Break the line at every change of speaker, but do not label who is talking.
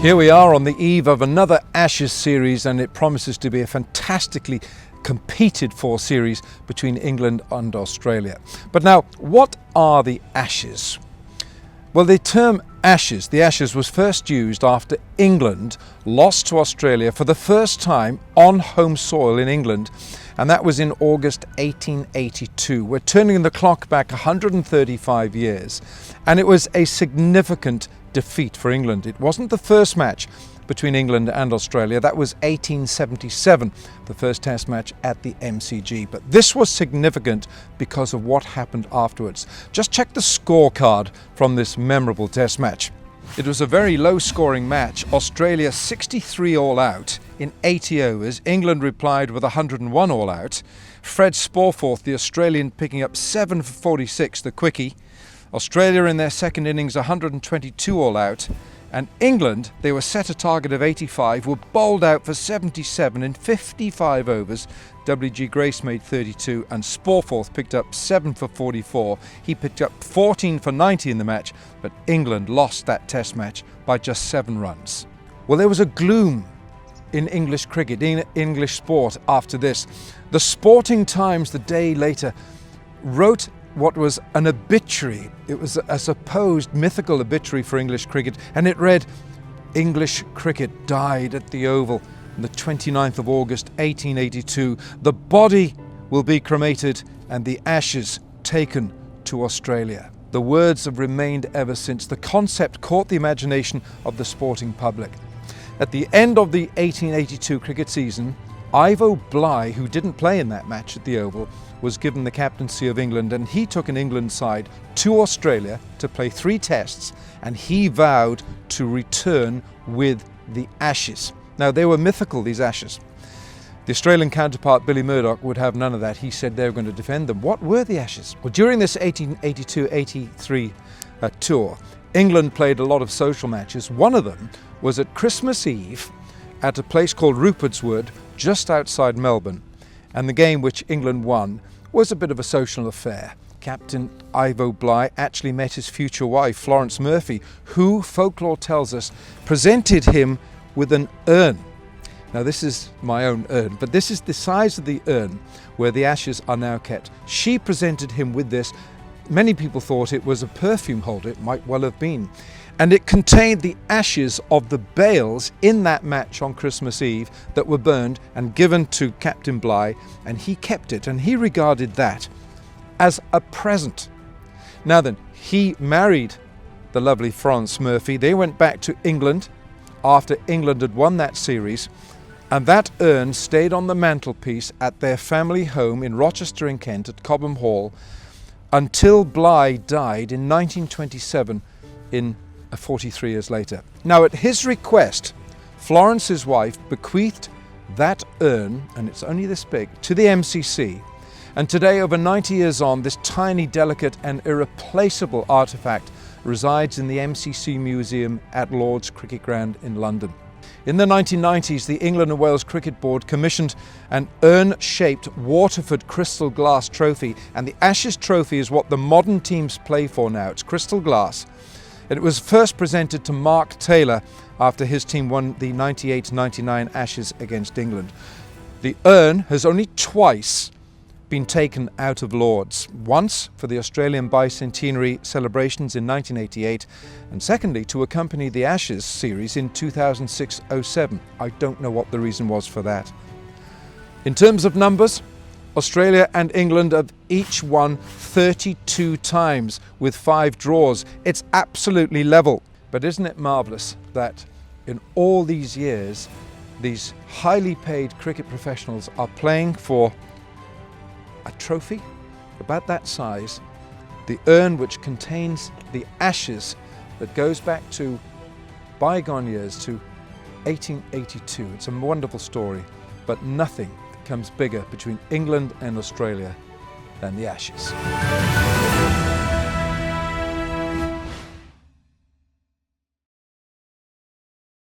Here we are on the eve of another Ashes series, and it promises to be a fantastically competed for series between England and Australia. But now, what are the Ashes? Well, the term Ashes, the Ashes was first used after England lost to Australia for the first time on home soil in England, and that was in August 1882. We're turning the clock back 135 years, and it was a significant defeat for England. It wasn't the first match between England and Australia. That was 1877, the first test match at the MCG. But this was significant because of what happened afterwards. Just check the scorecard from this memorable test match. It was a very low-scoring match. Australia 63 all out in 80 overs. England replied with 101 all out. Fred Sporforth, the Australian, picking up 7 for 46, the quickie. Australia in their second innings 122 all out, and England, they were set a target of 85, were bowled out for 77 in 55 overs. W.G. Grace made 32 and Sporforth picked up 7 for 44. He picked up 14 for 90 in the match, but England lost that test match by just 7 runs. Well, there was a gloom in English cricket, in English sport after this. The Sporting Times the day later wrote what was an obituary. It was a supposed mythical obituary for English cricket, and it read, "English cricket died at the Oval on the 29th of August 1882. The body will be cremated and the ashes taken to Australia." The words have remained ever since. The concept caught the imagination of the sporting public. At the end of the 1882 cricket season, Ivo Bligh, who didn't play in that match at the Oval, was given the captaincy of England, and he took an England side to Australia to play 3 tests, and he vowed to return with the Ashes. Now, they were mythical, these Ashes. The Australian counterpart, Billy Murdoch, would have none of that. He said they were going to defend them. What were the Ashes? Well, during this 1882-83 tour, England played a lot of social matches. One of them was at Christmas Eve at a place called Rupert's Wood, just outside Melbourne. And the game which England won was a bit of a social affair. Captain Ivo Bligh actually met his future wife, Florence Murphy, who, folklore tells us, presented him with an urn. Now, this is my own urn, but this is the size of the urn where the Ashes are now kept. She presented him with this. Many people thought it was a perfume holder. It might well have been. And it contained the ashes of the bales in that match on Christmas Eve that were burned and given to Captain Bligh, and he kept it, and he regarded that as a present. Now then, he married the lovely Florence Murphy. They went back to England after England had won that series, and that urn stayed on the mantelpiece at their family home in Rochester in Kent at Cobham Hall until Bligh died in 1927 in 43 years later. Now, at his request, Florence's wife bequeathed that urn, and it's only this big, to the MCC. And today, over 90 years on, this tiny, delicate and irreplaceable artefact resides in the MCC Museum at Lord's Cricket Ground in London. In the 1990s, the England and Wales Cricket Board commissioned an urn-shaped Waterford crystal glass trophy, and the Ashes trophy is what the modern teams play for now. It's crystal glass. It was first presented to Mark Taylor after his team won the 98-99 Ashes against England. The urn has only twice been taken out of Lord's. Once for the Australian bicentenary celebrations in 1988, and secondly to accompany the Ashes series in 2006-07. I don't know what the reason was for that. In terms of numbers, Australia and England have each won 32 times with 5 draws. It's absolutely level. But isn't it marvellous that in all these years, these highly paid cricket professionals are playing for a trophy about that size, the urn which contains the Ashes that goes back to bygone years, to 1882. It's a wonderful story, but nothing comes bigger between England and Australia than the Ashes.